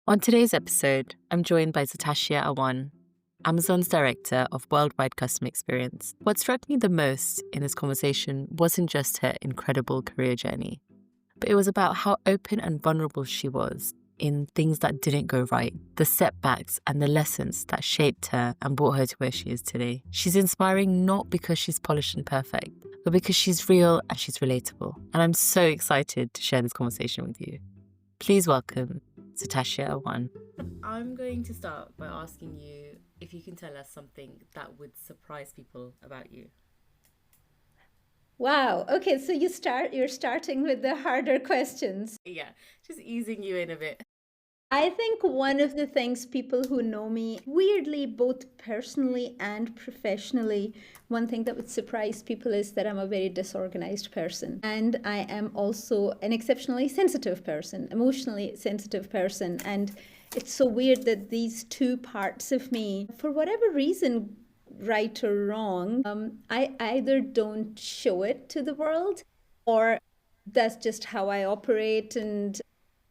On today's episode, I'm joined by Zertashia Awan, Amazon's Director of Worldwide Customer Experience. What struck me the most in this conversation wasn't just her incredible career journey, but it was about how open and vulnerable she was in things that didn't go right, the setbacks and the lessons that shaped her and brought her to where she is today. She's inspiring not because she's polished and perfect, but because she's real and she's relatable. And I'm so excited to share this conversation with you. Please welcome Zertashia Awan. I'm going to start by asking you if you can tell us something that would surprise people about you. Wow. Okay, so you're starting with the harder questions. Yeah, just easing you in a bit. I think one of the things people who know me, weirdly, both personally and professionally, one thing that would surprise people is that I'm a very disorganized person. And I am also an exceptionally sensitive person, emotionally sensitive person. And it's so weird that these two parts of me, for whatever reason, right or wrong, I either don't show it to the world or that's just how I operate. And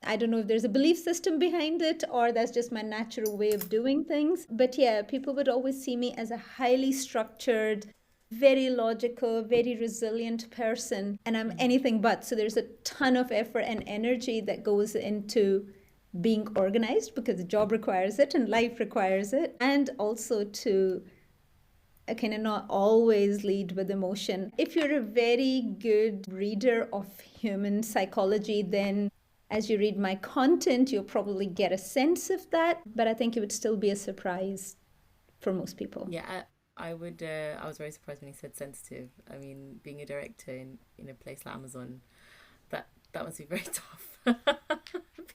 I don't know if there's a belief system behind it or that's just my natural way of doing things. But yeah, people would always see me as a highly structured, very logical, very resilient person. And I'm anything but. So there's a ton of effort and energy that goes into being organized because the job requires it and life requires it. And also to kind of not always lead with emotion. If you're a very good reader of human psychology, then as you read my content, you'll probably get a sense of that. But I think it would still be a surprise for most people. Yeah, I would. I was very surprised when you said sensitive. I mean, being a director in a place like Amazon, that must be very tough.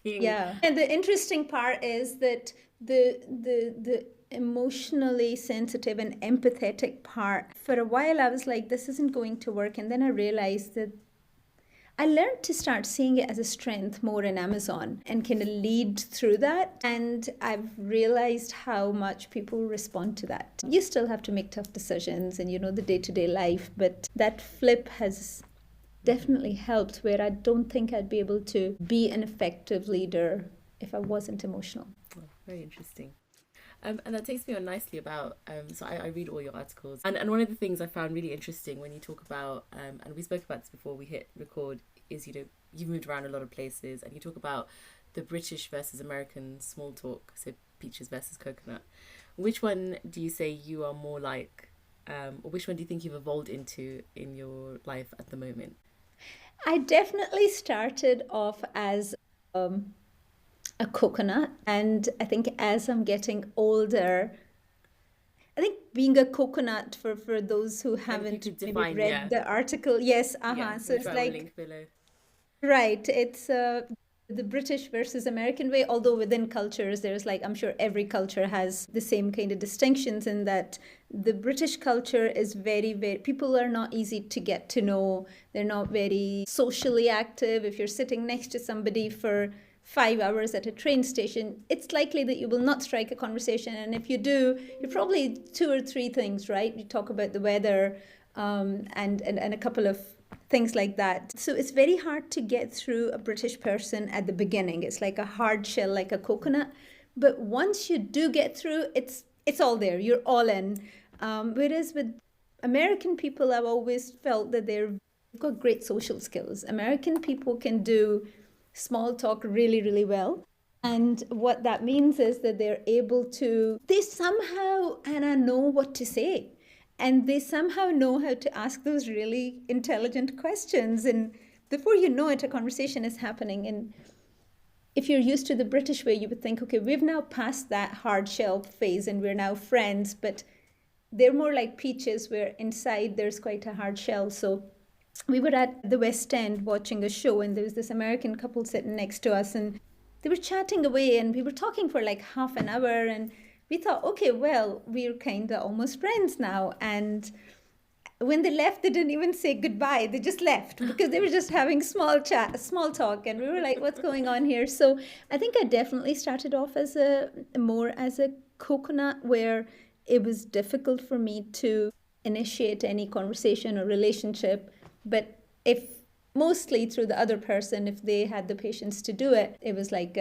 Being Yeah. And the interesting part is that the emotionally sensitive and empathetic part, for a while I was like, this isn't going to work. And then I realized that I learned to start seeing it as a strength more in Amazon and kind of lead through that. And I've realized how much people respond to that. You still have to make tough decisions and, the day-to-day life, but that flip has definitely helped where I don't think I'd be able to be an effective leader if I wasn't emotional. oh, very interesting. And that takes me on nicely about, so I read all your articles. And one of the things I found really interesting when you talk about, and we spoke about this before we hit record, is, you've moved around a lot of places and you talk about the British versus American small talk, so peaches versus coconut. Which one do you say you are more like, or which one do you think you've evolved into in your life at the moment? I definitely started off as a coconut. And I think as I'm getting older, I think being a coconut, for those who And if you haven't could maybe define, read yeah, the article, yes, yeah, so which it's I will like, link below. right, it's the British versus American way, although within cultures, there's like, I'm sure every culture has the same kind of distinctions in that the British culture is very, very, people are not easy to get to know. They're not very socially active. If you're sitting next to somebody for 5 hours at a train station, it's likely that you will not strike a conversation. And if you do, you're probably two or three things, right? You talk about the weather and a couple of things like that. So it's very hard to get through a British person at the beginning. It's like a hard shell, like a coconut. But once you do get through, it's all there. You're all in. Whereas with American people, I've always felt that they've got great social skills. American people can do small talk really, really well. And what that means is that they somehow, and I know what to say. And they somehow know how to ask those really intelligent questions. And before you know it, a conversation is happening. And if you're used to the British way, you would think, okay, we've now passed that hard shell phase and we're now friends. But they're more like peaches, where inside there's quite a hard shell. So we were at the West End watching a show, and there was this American couple sitting next to us, and they were chatting away, and we were talking for like half an hour, and we thought, okay, well, we're kind of almost friends now. And when they left, they didn't even say goodbye. They just left because they were just having small talk, and we were like, "What's going on here?" So I think I definitely started off as a coconut, where it was difficult for me to initiate any conversation or relationship. But if mostly through the other person, if they had the patience to do it, it was like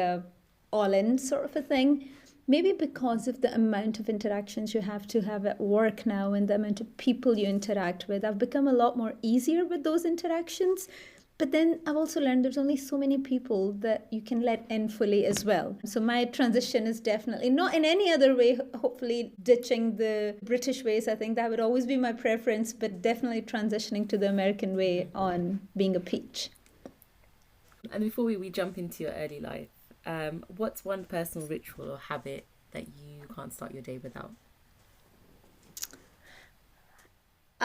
all in sort of a thing. Maybe because of the amount of interactions you have to have at work now and the amount of people you interact with, I've become a lot more easier with those interactions. But then I've also learned there's only so many people that you can let in fully as well. So my transition is definitely not in any other way, hopefully ditching the British ways. I think that would always be my preference, but definitely transitioning to the American way on being a peach. And before we jump into your early life, what's one personal ritual or habit that you can't start your day without?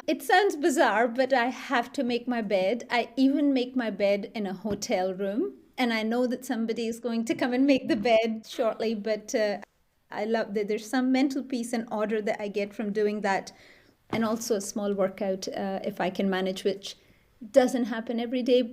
It sounds bizarre, but I have to make my bed. I even make my bed in a hotel room. And I know that somebody is going to come and make the bed shortly, but I love that there's some mental peace and order that I get from doing that. And also a small workout if I can manage, which doesn't happen every day,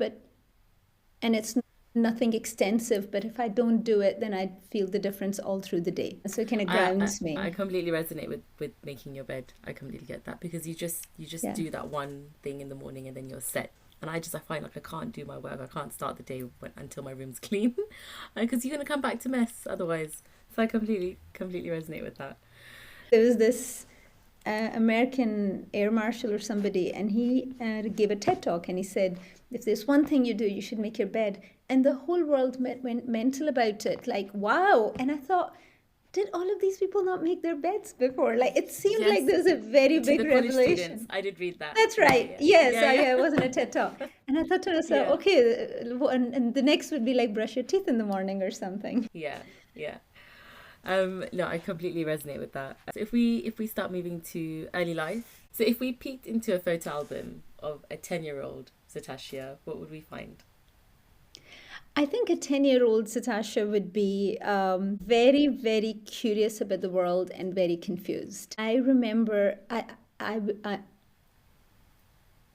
and it's nothing extensive, but if I don't do it, then I feel the difference all through the day. So it kind of grounds me. I completely resonate with making your bed. I completely get that, because you just do that one thing in the morning and then you're set. And I find like I can't do my work. I can't start the day until my room's clean, because you're gonna come back to mess otherwise. So I completely resonate with that. There was this American air marshal or somebody, and he gave a TED talk, and he said, if there's one thing you do, you should make your bed. And the whole world went mental about it, like, wow. And I thought, did all of these people not make their beds before? Like, it seemed like there's a very big revelation. Students. I did read that. That's right. Yeah. Yes, it wasn't a TED talk. And I thought to myself, okay, and the next would be like brush your teeth in the morning or something. Yeah. No, I completely resonate with that. So if we start moving to early life, so if we peeked into a photo album of a 10-year-old Zertashia, what would we find? I think a 10-year-old Zertashia would be very, very curious about the world and very confused. I remember I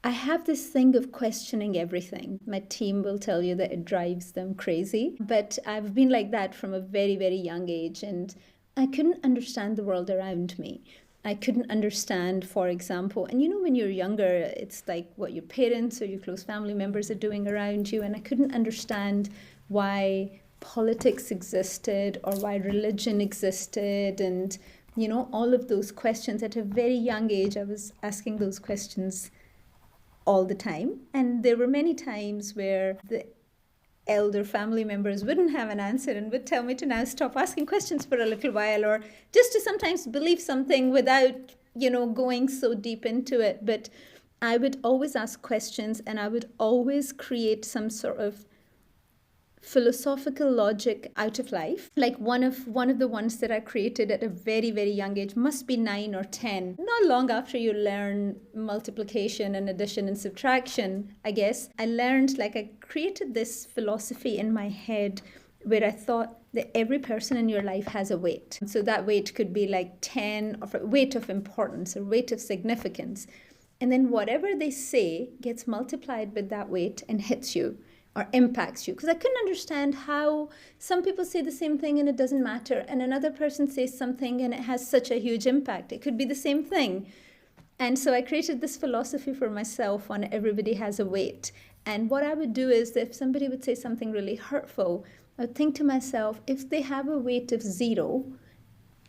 have this thing of questioning everything. My team will tell you that it drives them crazy, but I've been like that from a very, very young age, and I couldn't understand the world around me. I couldn't understand, for example, and when you're younger, it's like what your parents or your close family members are doing around you, and I couldn't understand why politics existed or why religion existed, and all of those questions. At a very young age, I was asking those questions all the time, and there were many times where the elder family members wouldn't have an answer and would tell me to now stop asking questions for a little while, or just to sometimes believe something without going so deep into it. But I would always ask questions, and I would always create some sort of philosophical logic out of life. Like one of the ones that I created at a very, very young age, must be 9 or 10, not long after you learn multiplication and addition and subtraction, I guess. I created this philosophy in my head where I thought that every person in your life has a weight. So that weight could be like 10, or weight of importance or weight of significance. And then whatever they say gets multiplied with that weight and hits you or impacts you. Because I couldn't understand how some people say the same thing and it doesn't matter, and another person says something and it has such a huge impact. It could be the same thing. And so I created this philosophy for myself on everybody has a weight. And what I would do is, if somebody would say something really hurtful, I would think to myself, if they have a weight of 0,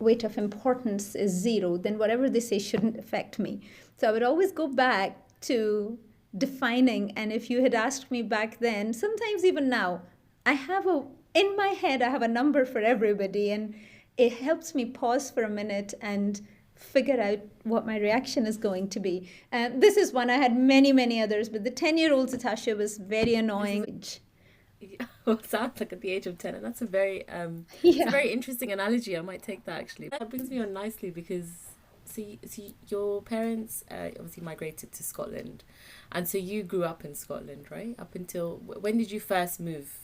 weight of importance is 0, then whatever they say shouldn't affect me. So I would always go back to defining, and if you had asked me back then, sometimes even now, in my head I have a number for everybody, and it helps me pause for a minute and figure out what my reaction is going to be. This is one. I had many others, but the 10-year-old Zertashia was very annoying. Well, it sounds like at the age of 10, and that's a very it's a very interesting analogy. I might take that, actually. That brings me on nicely, because see your parents obviously migrated to Scotland, and so you grew up in Scotland, right? Up until when did you first move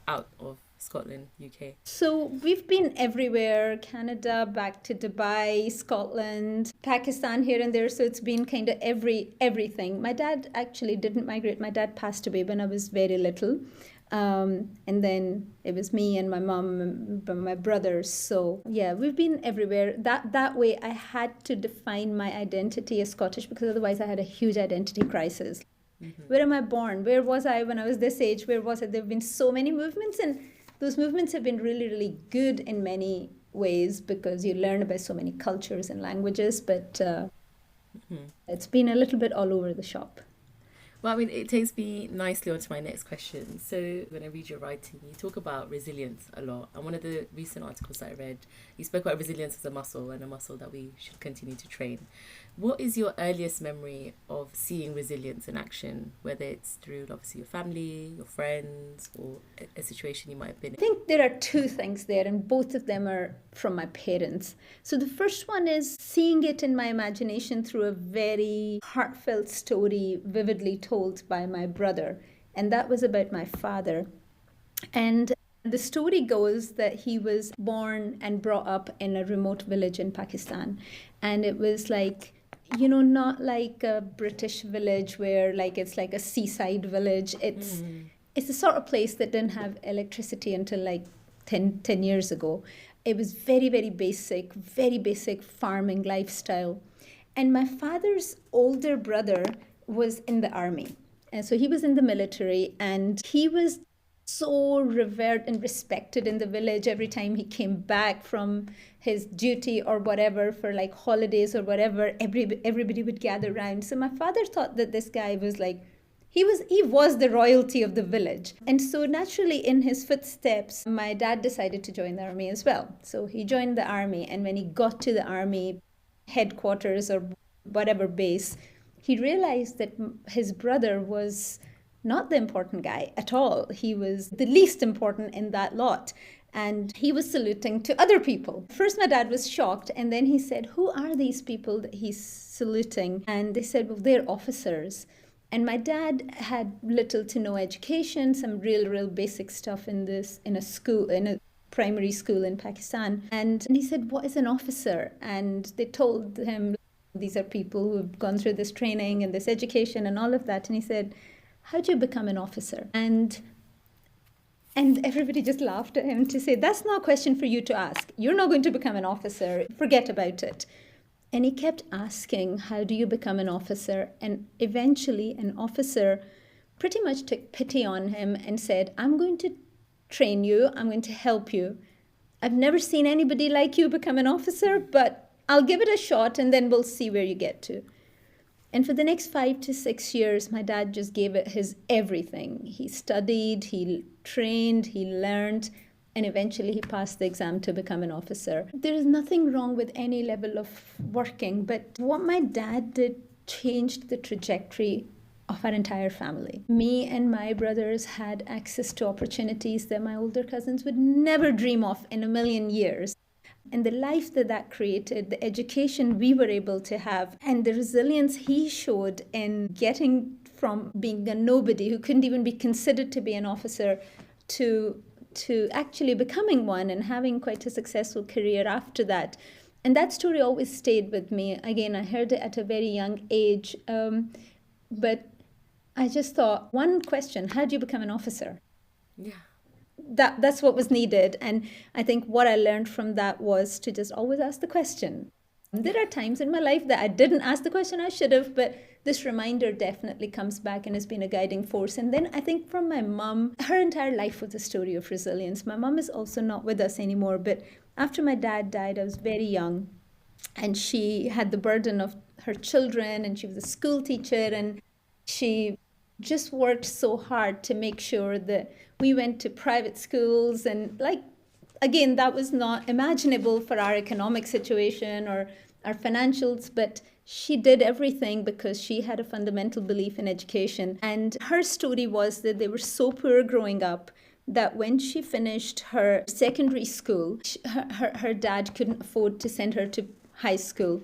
out of Scotland, UK? So we've been everywhere: Canada, back to Dubai, Scotland, Pakistan, here and there. So it's been kind of everything. My dad actually didn't migrate. My dad passed away when I was very little. And then it was me and my mom and my brothers. So yeah, we've been everywhere. That way I had to define my identity as Scottish, because otherwise I had a huge identity crisis. Mm-hmm. Where am I born? Where was I when I was this age? Where was it? There have been so many movements, and those movements have been really, really good in many ways because you learn about so many cultures and languages, but it's been a little bit all over the shop. Well, I mean, it takes me nicely onto my next question. So, when I read your writing, you talk about resilience a lot. And one of the recent articles that I read, you spoke about resilience as a muscle and a muscle that we should continue to train. What is your earliest memory of seeing resilience in action, whether it's through obviously your family, your friends, or a situation you might have been in? I think there are two things there, and both of them are from my parents. So the first one is seeing it in my imagination through a very heartfelt story, vividly told by my brother. And that was about my father. And the story goes that he was born and brought up in a remote village in Pakistan. And it was like, not like a British village where like it's like a seaside village. It's the sort of place that didn't have electricity until like 10 years ago. It was very, very basic farming lifestyle. And my father's older brother was in the army. And so he was in the military, and he was so revered and respected in the village. Every time he came back from his duty or whatever for like holidays or whatever, everybody would gather around. So my father thought that this guy was like, he was the royalty of the village. And so naturally in his footsteps, my dad decided to join the army as well. So he joined the army, and when he got to the army headquarters or whatever base, he realized that his brother was not the important guy at all. He was the least important in that lot. And he was saluting to other people. First, my dad was shocked. And then he said, "Who are these people that he's saluting?" And they said, "Well, they're officers." And my dad had little to no education, some real basic stuff in a primary school in Pakistan. And he said, "What is an officer?" And they told him, "These are people who have gone through this training and this education and all of that." And he said, "How do you become an officer?" And everybody just laughed at him to say, "That's not a question for you to ask. You're not going to become an officer. Forget about it." And he kept asking, "How do you become an officer?" And eventually an officer pretty much took pity on him and said, "I'm going to train you. I'm going to help you. I've never seen anybody like you become an officer, but I'll give it a shot and then we'll see where you get to." And for the next 5 to 6 years, my dad just gave it his everything. He studied, he trained, he learned, and eventually he passed the exam to become an officer. There is nothing wrong with any level of working, but what my dad did changed the trajectory of our entire family. Me and my brothers had access to opportunities that my older cousins would never dream of in a million years. And the life that created, the education we were able to have, and the resilience he showed in getting from being a nobody who couldn't even be considered to be an officer to actually becoming one and having quite a successful career after that. And that story always stayed with me. Again, I heard it at a very young age, but I just thought, one question: how do you become an officer? Yeah. That's what was needed. And I think what I learned from that was to just always ask the question. There are times in my life that I didn't ask the question I should have, but this reminder definitely comes back and has been a guiding force. And then I think from my mom, her entire life was a story of resilience. My mom is also not with us anymore, but after my dad died, I was very young, and she had the burden of her children, and she was a school teacher, and she just worked so hard to make sure that we went to private schools. And like, again, that was not imaginable for our economic situation or our financials, but she did everything because she had a fundamental belief in education. And her story was that they were so poor growing up that when she finished her secondary school, her dad couldn't afford to send her to high school.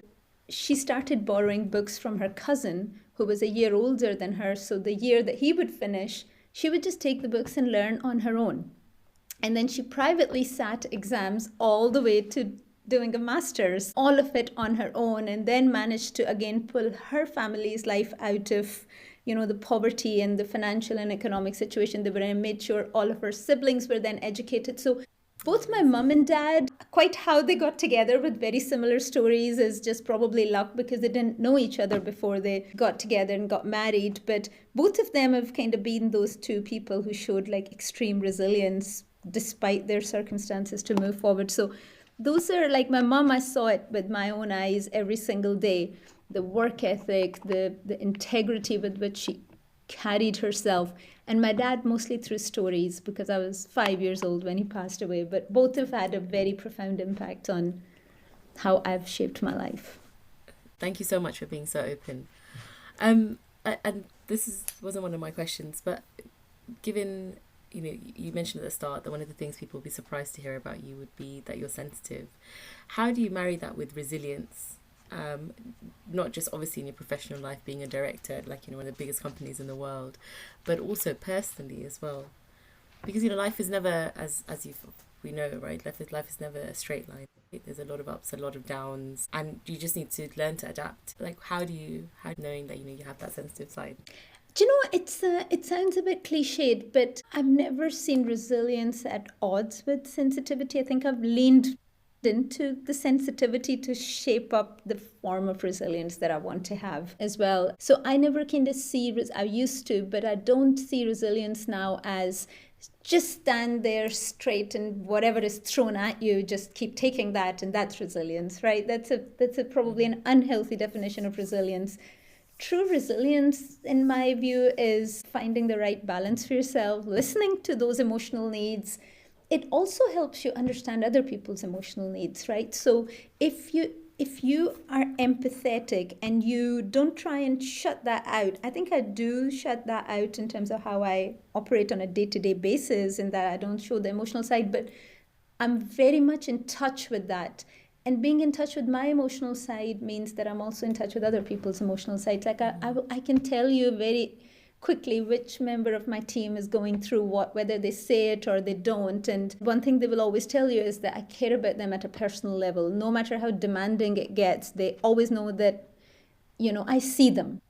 She started borrowing books from her cousin, who was a year older than her. So the year that he would finish, she would just take the books and learn on her own. And then she privately sat exams all the way to doing a master's, all of it on her own, and then managed to again pull her family's life out of, the poverty and the financial and economic situation they were in, and made sure all of her siblings were then educated. So both my mum and dad, quite how they got together with very similar stories is just probably luck, because they didn't know each other before they got together and got married. But both of them have kind of been those two people who showed like extreme resilience despite their circumstances to move forward. So those are like my mom, I saw it with my own eyes every single day. The work ethic, the integrity with which she carried herself. And my dad mostly through stories, because I was 5 years old when he passed away. But both have had a very profound impact on how I've shaped my life. Thank you so much for being so open. And this wasn't one of my questions, but given, you mentioned at the start that one of the things people would be surprised to hear about you would be that you're sensitive. How do you marry that with resilience? Not just obviously in your professional life being a director at one of the biggest companies in the world, but also personally as well. Because life is never, as we know, right? Life is never a straight line. There's a lot of ups, a lot of downs, and you just need to learn to adapt. How knowing that you have that sensitive side? Do you know, it sounds a bit cliched, but I've never seen resilience at odds with sensitivity. I think I've leaned into the sensitivity to shape up the form of resilience that I want to have as well. So I never kind of see, I used to, but I don't see resilience now as just stand there straight and whatever is thrown at you, just keep taking that, and that's resilience, right? That's probably an unhealthy definition of resilience. True resilience, in my view, is finding the right balance for yourself, listening to those emotional needs. It also helps you understand other people's emotional needs, right? So if you are empathetic and you don't try and shut that out, I think I do shut that out in terms of how I operate on a day-to-day basis, and that I don't show the emotional side, but I'm very much in touch with that. And being in touch with my emotional side means that I'm also in touch with other people's emotional sides. Like I can tell you very quickly which member of my team is going through what, whether they say it or they don't. And one thing they will always tell you is that I care about them at a personal level. No matter how demanding it gets, they always know that, I see them.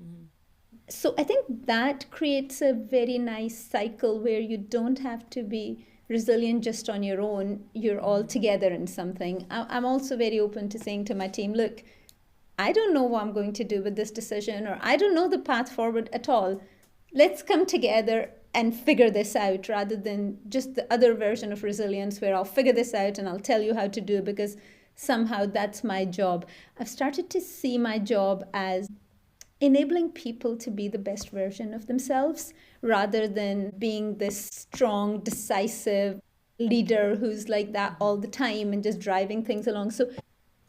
Mm-hmm. So I think that creates a very nice cycle where you don't have to be resilient just on your own. You're all together in something. I'm also very open to saying to my team, look, I don't know what I'm going to do with this decision, or I don't know the path forward at all. Let's come together and figure this out, rather than just the other version of resilience where I'll figure this out and I'll tell you how to do it because somehow that's my job. I've started to see my job as enabling people to be the best version of themselves, rather than being this strong, decisive leader who's like that all the time and just driving things along. So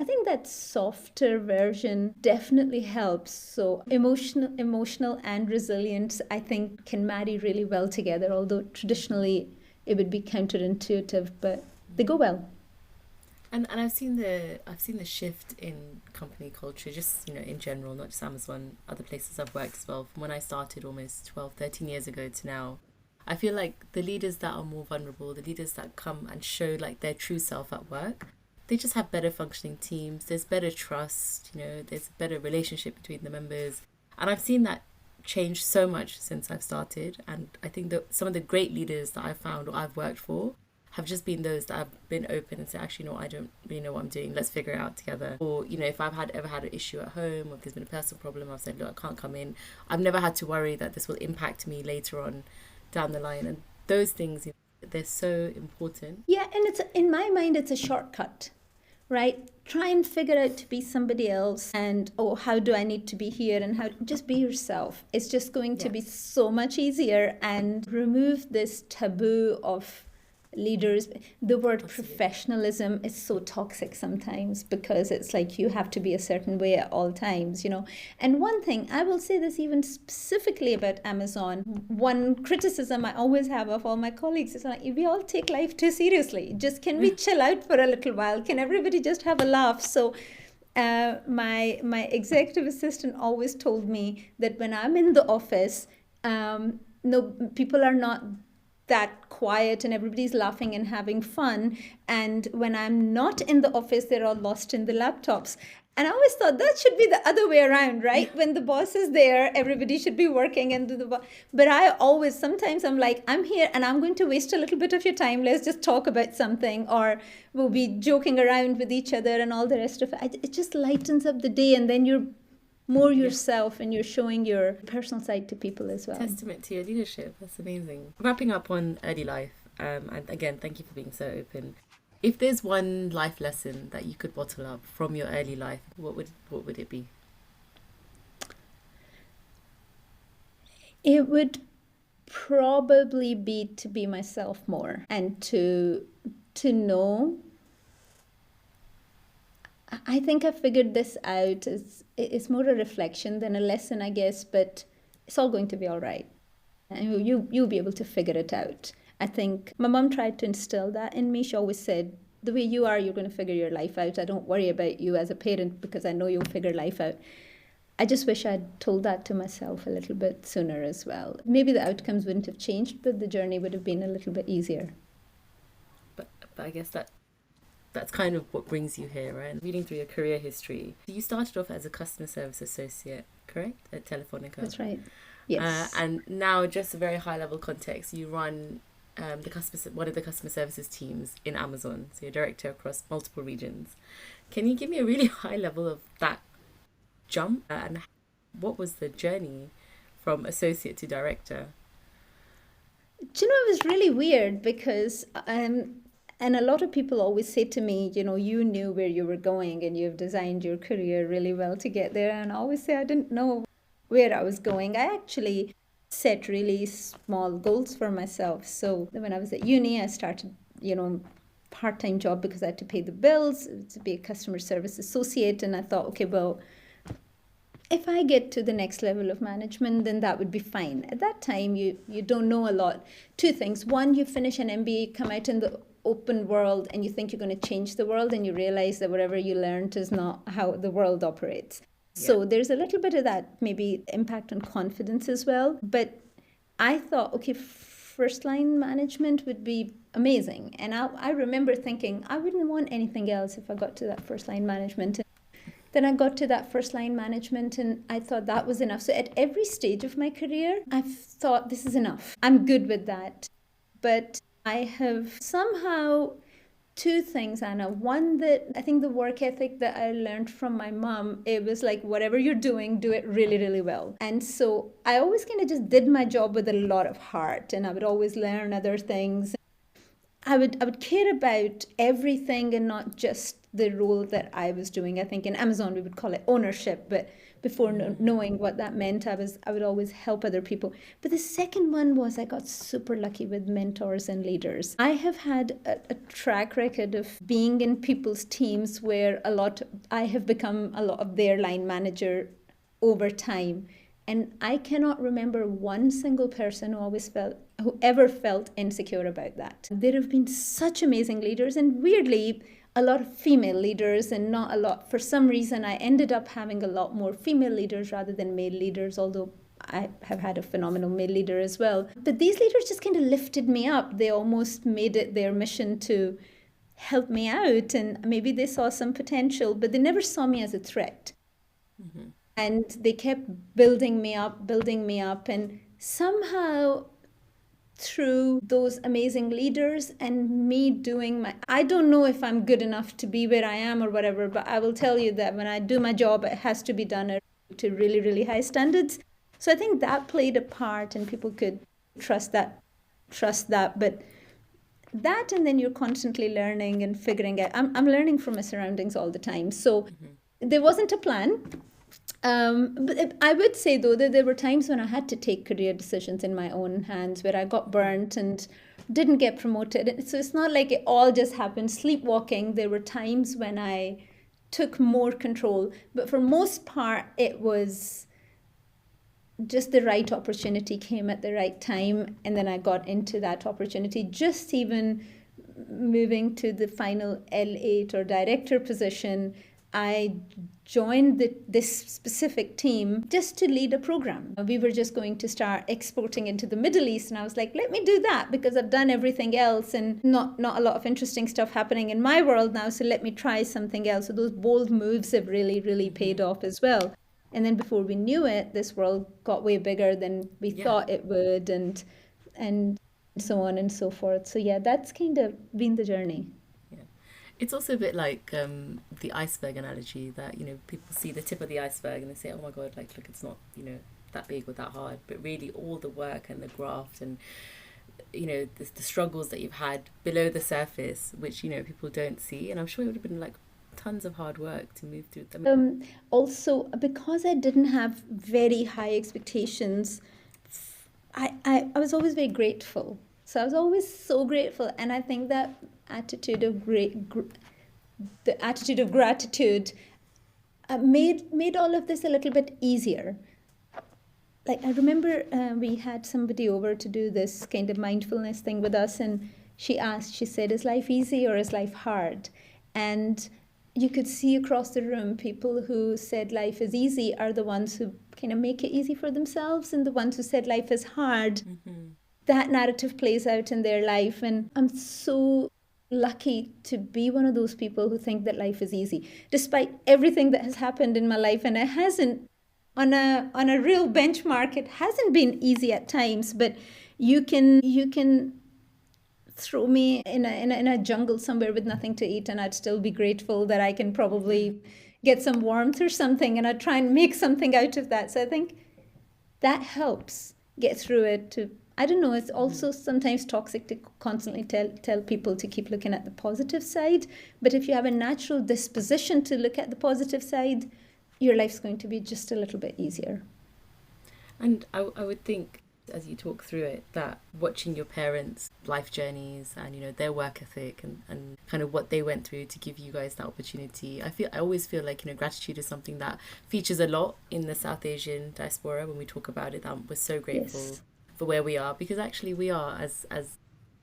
I think that softer version definitely helps. So emotional and resilience, I think, can marry really well together, although traditionally it would be counterintuitive, but they go well. And I've seen the shift in company culture, just in general, not just Amazon, other places I've worked as well. From when I started almost 12, 13 years ago to now, I feel like the leaders that are more vulnerable, the leaders that come and show their true self at work, they just have better functioning teams. There's better trust. There's a better relationship between the members, and I've seen that change so much since I've started. And I think that some of the great leaders that I've found or I've worked for have just been those that have been open and said, actually, no, I don't really know what I'm doing. Let's figure it out together. Or, if I've ever had an issue at home, or if there's been a personal problem, I've said, look, I can't come in. I've never had to worry that this will impact me later on down the line. And those things, they're so important. Yeah, and it's, in my mind, it's a shortcut, right? Try and figure out to be somebody else, and, how do I need to be here, and how, just be yourself. It's just going to be so much easier, and remove this taboo of leaders. The word professionalism is so toxic sometimes, because it's like you have to be a certain way at all times, And one thing, I will say this even specifically about Amazon, one criticism I always have of all my colleagues is like, we all take life too seriously. Just, can we chill out for a little while? Can everybody just have a laugh? So my executive assistant always told me that when I'm in the office, no, people are not that quiet and everybody's laughing and having fun. And when I'm not in the office, they're all lost in the laptops. And I always thought that should be the other way around, right? When the boss is there, everybody should be working and do the boss. But sometimes I'm like, I'm here and I'm going to waste a little bit of your time. Let's just talk about something, or we'll be joking around with each other and all the rest of it. It just lightens up the day, and then you're more yourself, and you're showing your personal side to people as well. Testament to your leadership. That's amazing. Wrapping up on early life, And again, thank you for being so open. If there's one life lesson that you could bottle up from your early life, what would it be? It would probably be to be myself more and to know. I think I figured this out. It's more a reflection than a lesson, I guess, but it's all going to be all right. And you'll be able to figure it out. I think my mom tried to instill that in me. She always said, the way you are, you're going to figure your life out. I don't worry about you as a parent because I know you'll figure life out. I just wish I'd told that to myself a little bit sooner as well. Maybe the outcomes wouldn't have changed, but the journey would have been a little bit easier. But I guess that's kind of what brings you here, right? Reading through your career history, you started off as a customer service associate, correct, at Telefonica? That's right. Yes. And now, just a very high level context, you run one of the customer services teams in Amazon. So you're director across multiple regions. Can you give me a really high level of that jump and what was the journey from associate to director? Do you know, it was really weird because, and a lot of people always say to me, you knew where you were going and you've designed your career really well to get there. And I always say I didn't know where I was going. I actually set really small goals for myself. So when I was at uni, I started, part-time job because I had to pay the bills to be a customer service associate. And I thought, okay, well, if I get to the next level of management, then that would be fine. At that time, you don't know a lot. Two things. One, you finish an MBA, come out in the open world, and you think you're going to change the world, and you realize that whatever you learned is not how the world operates. Yeah. So there's a little bit of that, maybe impact on confidence as well. But I thought, okay, first line management would be amazing. And I remember thinking, I wouldn't want anything else if I got to that first line management. Then I got to that first line management and I thought that was enough. So at every stage of my career, I've thought this is enough. I'm good with that. But I have somehow two things, Anna. One, that I think the work ethic that I learned from my mom, it was like, whatever you're doing, do it really, really well. And so I always kind of just did my job with a lot of heart and I would always learn other things. I would care about everything and not just the role that I was doing. I think in Amazon we would call it ownership, but before knowing what that meant, I would always help other people. But the second one was I got super lucky with mentors and leaders. I have had a track record of being in people's teams where I have become a lot of their line manager over time. And I cannot remember one single person who ever felt insecure about that. There have been such amazing leaders, and weirdly, a lot of female leaders and not a lot. For some reason, I ended up having a lot more female leaders rather than male leaders, although I have had a phenomenal male leader as well. But these leaders just kind of lifted me up. They almost made it their mission to help me out, and maybe they saw some potential, but they never saw me as a threat. Mm-hmm. And they kept building me up, and somehow through those amazing leaders and me doing I don't know if I'm good enough to be where I am or whatever, but I will tell you that when I do my job, it has to be done to really, really high standards. So I think that played a part and people could trust that. But that, and then you're constantly learning and figuring out. I'm learning from my surroundings all the time. So there wasn't a plan. But I would say, though, that there were times when I had to take career decisions in my own hands where I got burnt and didn't get promoted. So it's not like it all just happened sleepwalking. There were times when I took more control. But for most part, it was just the right opportunity came at the right time. And then I got into that opportunity. Just even moving to the final L8 or director position, I joined this specific team just to lead a program. We were just going to start exporting into the Middle East, and I was like, let me do that because I've done everything else and not a lot of interesting stuff happening in my world now, so let me try something else. So those bold moves have really, really paid off as well. And then before we knew it, this world got way bigger than we thought it would, and so on and so forth. So yeah, that's kind of been the journey. It's also a bit like the iceberg analogy that, people see the tip of the iceberg and they say, oh my God, like, look, it's not, that big or that hard. But really all the work and the graft and the struggles that you've had below the surface, which people don't see, and I'm sure it would have been like tons of hard work to move through them. Also, because I didn't have very high expectations, I was always very grateful. So I was always so grateful, and I think that attitude of the attitude of gratitude made all of this a little bit easier. Like I remember we had somebody over to do this kind of mindfulness thing with us, and she said, "Is life easy or is life hard?" And you could see across the room people who said life is easy are the ones who kind of make it easy for themselves, and the ones who said life is hard, that narrative plays out in their life. And I'm so lucky to be one of those people who think that life is easy, despite everything that has happened in my life. And it hasn't, on a real benchmark, it hasn't been easy at times, but you can throw me in a jungle somewhere with nothing to eat, and I'd still be grateful that I can probably get some warmth or something, and I'd try and make something out of that. So I think that helps get through it. I don't know, it's also sometimes toxic to constantly tell people to keep looking at the positive side, but if you have a natural disposition to look at the positive side, your life's going to be just a little bit easier. And I would think, as you talk through it, that watching your parents' life journeys and their work ethic and kind of what they went through to give you guys that opportunity, I always feel like gratitude is something that features a lot in the South Asian diaspora. When we talk about it, that we're so grateful for where we are, because actually we are as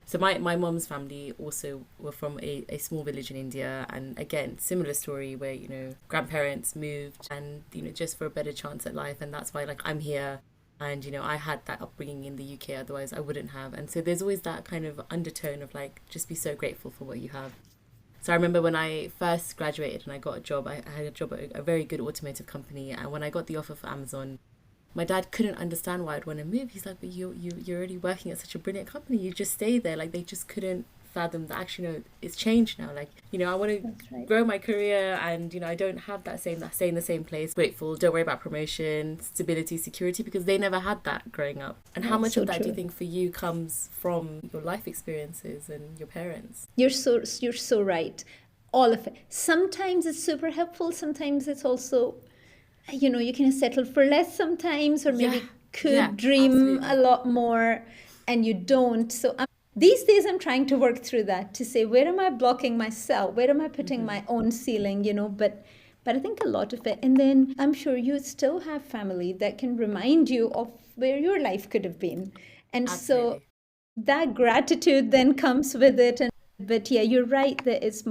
so my mom's family also were from a small village in India, and again similar story where grandparents moved and just for a better chance at life, and that's why like I'm here. And I had that upbringing in the UK, otherwise I wouldn't have. And so there's always that kind of undertone of like, just be so grateful for what you have. So I remember when I first graduated and I got a job, I had a job at a very good automotive company, and when I got the offer for Amazon, my dad couldn't understand why I'd want to move. He's like, but you're already working at such a brilliant company, you just stay there. Like, they just couldn't fathom that actually it's changed now. Like, I want to grow my career, and I don't have that stay in the same place. Grateful, don't worry about promotion, stability, security, because they never had that growing up. And how much of that do you think for you comes from your life experiences and your parents? You're so right. All of it. Sometimes it's super helpful, sometimes it's also, you can settle for less sometimes, or maybe dream a lot more and you don't. So these days I'm trying to work through that, to say, where am I blocking myself? Where am I putting my own ceiling, But I think a lot of it. And then I'm sure you still have family that can remind you of where your life could have been. And so that gratitude then comes with it. But yeah, you're right that it's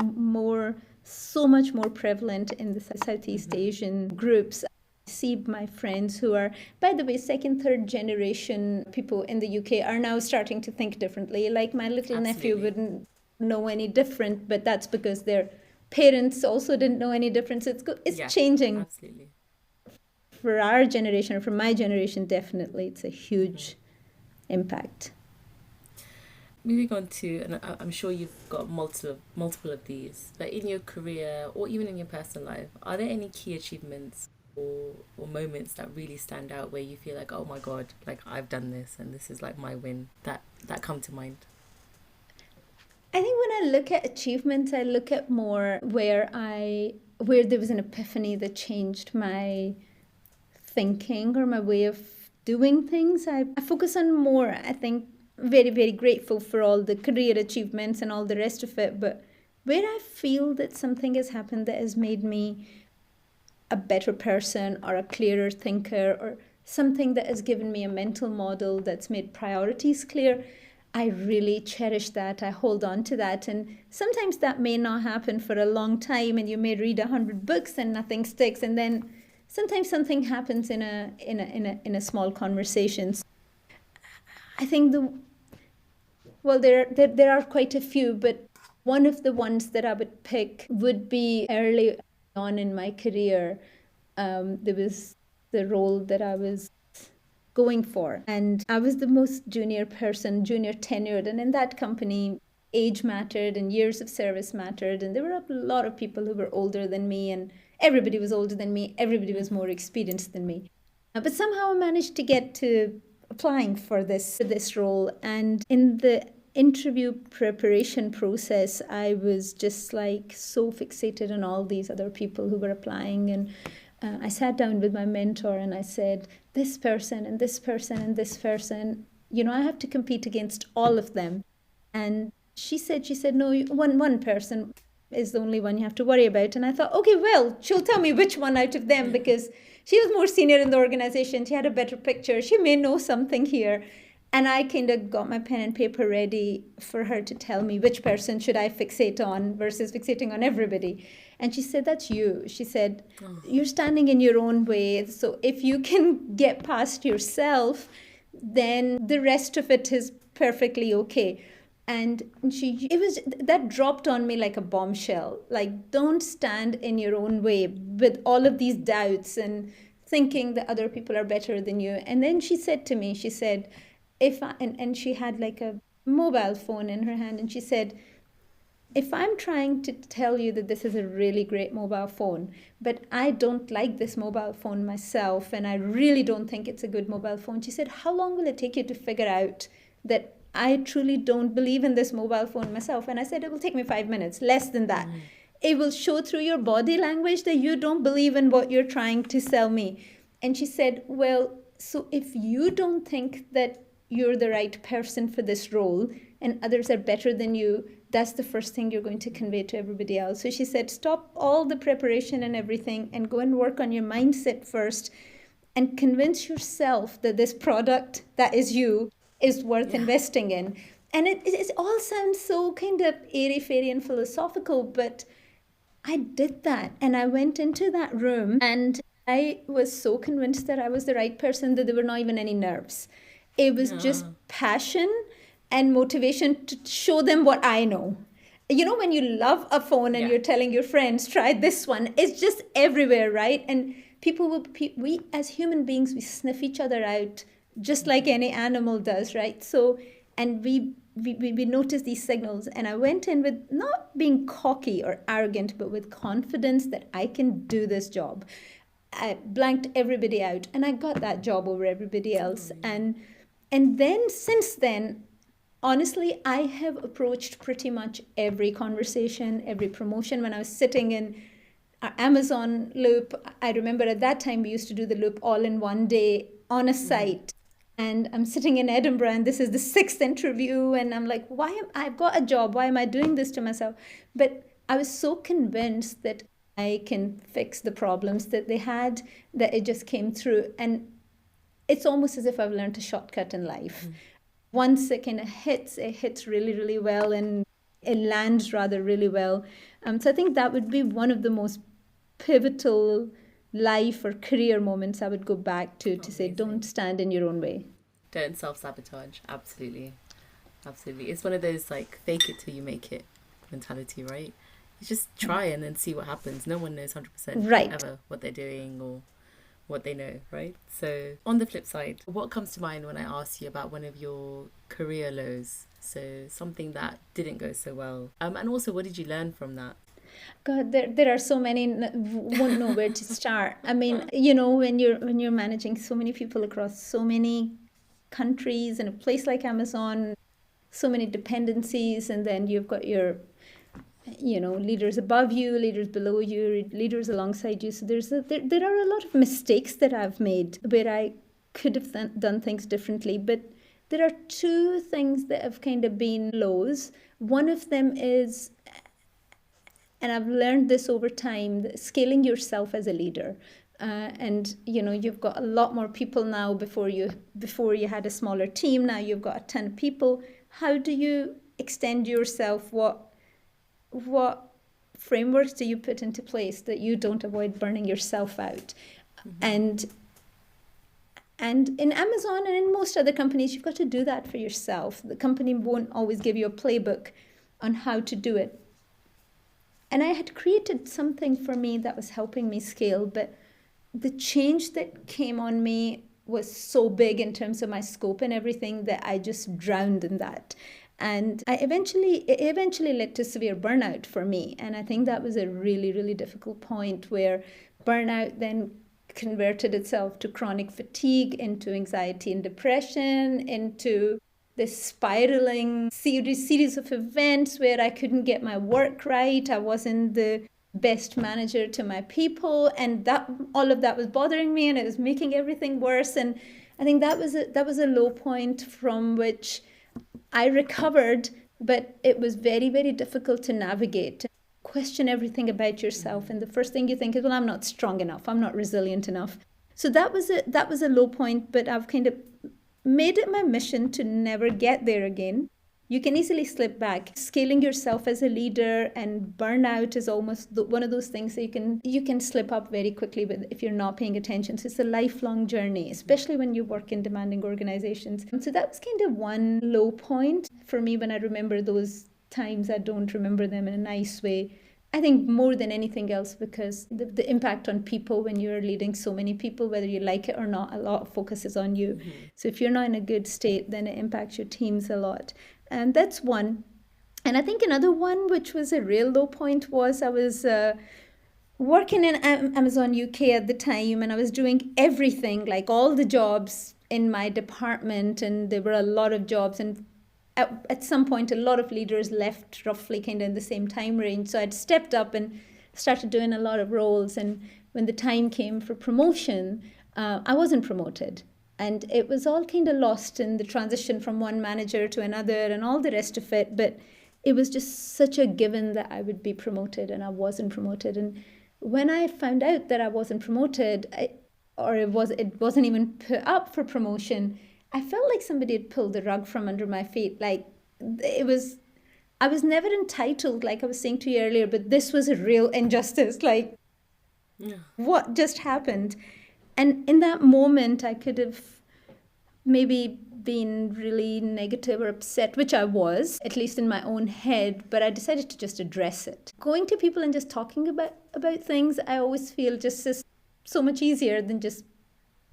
so much more prevalent in the Southeast Asian groups. See my friends who are, by the way, second, third generation people in the UK are now starting to think differently. Like my little nephew wouldn't know any different, but that's because their parents also didn't know any difference. It's changing. Absolutely. For our generation, or for my generation, definitely, it's a huge impact. Moving on to, and I'm sure you've got multiple of these, but in your career or even in your personal life, are there any key achievements or moments that really stand out where you feel like, oh my God, like I've done this and this is like my win, that come to mind? I think when I look at achievements, I look at more where there was an epiphany that changed my thinking or my way of doing things. I focus on more, I think, very, very grateful for all the career achievements and all the rest of it, but where I feel that something has happened that has made me a better person or a clearer thinker, or something that has given me a mental model that's made priorities clear, I really cherish that. I hold on to that. And sometimes that may not happen for a long time, and you may read 100 books and nothing sticks. And then sometimes something happens in a small conversation. I think there are quite a few, but one of the ones that I would pick would be early on in my career. There was the role that I was going for, and I was the most junior tenured, and in that company age mattered and years of service mattered, and there were a lot of people who were older than me, and everybody was older than me, everybody was more experienced than me. But somehow I managed to get to a applying for this role. And in the interview preparation process, I was just like so fixated on all these other people who were applying. And I sat down with my mentor and I said, this person and this person and this person, I have to compete against all of them. And she said, no, one person is the only one you have to worry about. And I thought, okay, well, she'll tell me which one out of them, because she was more senior in the organization. She had a better picture. She may know something here. And I kind of got my pen and paper ready for her to tell me which person should I fixate on versus fixating on everybody. And she said, that's you. She said, you're standing in your own way. So if you can get past yourself, then the rest of it is perfectly okay. And that dropped on me like a bombshell. Like, don't stand in your own way with all of these doubts and thinking that other people are better than you. And then she said to me, she said, and she had like a mobile phone in her hand, and she said, if I'm trying to tell you that this is a really great mobile phone, but I don't like this mobile phone myself, and I really don't think it's a good mobile phone, she said, how long will it take you to figure out that I truly don't believe in this mobile phone myself? And I said, it will take me 5 minutes, less than that. It will show through your body language that you don't believe in what you're trying to sell me. And she said, well, so if you don't think that you're the right person for this role and others are better than you, that's the first thing you're going to convey to everybody else. So she said, stop all the preparation and everything and go and work on your mindset first and convince yourself that this product that is you is worth investing in. And it all sounds so kind of airy-fairy and philosophical, but I did that. And I went into that room and I was so convinced that I was the right person that there were not even any nerves. It was just passion and motivation to show them what I know. When you love a phone and you're telling your friends, try this one, it's just everywhere, right? And we as human beings, we sniff each other out just like any animal does, right? So, and we notice these signals. And I went in with not being cocky or arrogant, but with confidence that I can do this job. I blanked everybody out and I got that job over everybody else. And then since then, honestly, I have approached pretty much every conversation, every promotion. When I was sitting in our Amazon loop, I remember at that time we used to do the loop all in one day on a site. And I'm sitting in Edinburgh and this is the 6th interview. And I'm like, I've got a job. Why am I doing this to myself? But I was so convinced that I can fix the problems that they had, that it just came through. And it's almost as if I've learned a shortcut in life. Once it kind of hits, it hits really, really well, and it lands rather really well. So I think that would be one of the most pivotal life or career moments I would go back to say, don't stand in your own way. Don't self-sabotage. Absolutely. It's one of those like fake it till you make it mentality, right? You just try and then see what happens. No one knows 100% ever what they're doing or what they know, right? So on the flip side, what comes to mind when I ask you about one of your career lows? So something that didn't go so well. And also, what did you learn from that? God, there are so many, won't know where to start. I mean, when you're managing so many people across so many countries in a place like Amazon, so many dependencies, and then you've got your leaders above you, leaders below you, leaders alongside you. So there are a lot of mistakes that I've made where I could have done things differently. But there are two things that have kind of been lows. One of them is, and I've learned this over time, scaling yourself as a leader. And you've got a lot more people now. Before you had a smaller team. Now you've got a ton of people. How do you extend yourself? What frameworks do you put into place that you don't avoid burning yourself out? And in Amazon and in most other companies, you've got to do that for yourself. The company won't always give you a playbook on how to do it. And I had created something for me that was helping me scale, but the change that came on me was so big in terms of my scope and everything that I just drowned in that. And it eventually led to severe burnout for me. And I think that was a really, really difficult point where burnout then converted itself to chronic fatigue, into anxiety and depression, into this spiraling series of events where I couldn't get my work right. I wasn't the best manager to my people, and that all of that was bothering me, and it was making everything worse. And I think that was a low point from which I recovered, but it was very, very difficult to navigate. Question everything about yourself, and the first thing you think is, well, I'm not strong enough, I'm not resilient enough. So that was a low point, but I've kind of made it my mission to never get there again. You can easily slip back. Scaling yourself as a leader and burnout is almost one of those things that you can slip up very quickly if you're not paying attention. So it's a lifelong journey, especially when you work in demanding organizations. And so that was kind of one low point for me. When I remember those times, I don't remember them in a nice way. I think more than anything else, because the impact on people when you're leading so many people, whether you like it or not, a lot of focus is on you. Mm-hmm. So if you're not in a good state, then it impacts your teams a lot. And that's one. And I think another one, which was a real low point, was I was working in Amazon UK at the time, and I was doing everything, like all the jobs in my department, and there were a lot of jobs, and at some point, a lot of leaders left roughly kind of in the same time range. So I'd stepped up and started doing a lot of roles. And when the time came for promotion, I wasn't promoted. And it was all kind of lost in the transition from one manager to another and all the rest of it. But it was just such a given that I would be promoted, and I wasn't promoted. And when I found out that I wasn't promoted, it wasn't even put up for promotion, I felt like somebody had pulled the rug from under my feet. Like I was never entitled, like I was saying to you earlier, but this was a real injustice. Like, What just happened? And in that moment, I could have maybe been really negative or upset, which I was, at least in my own head, but I decided to just address it. Going to people and just talking about things, I always feel just is so much easier than just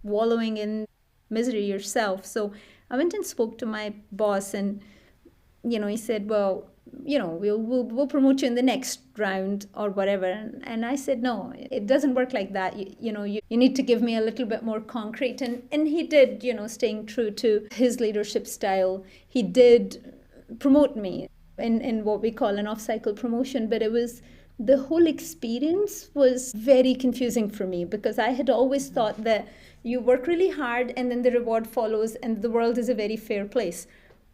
wallowing in misery yourself. So I went and spoke to my boss, and he said, well, we'll promote you in the next round or whatever. And I said, no, it doesn't work like that. You need to give me a little bit more concrete. And he did, staying true to his leadership style. He did promote me in what we call an off-cycle promotion, but the whole experience was very confusing for me, because I had always thought that you work really hard and then the reward follows, and the world is a very fair place.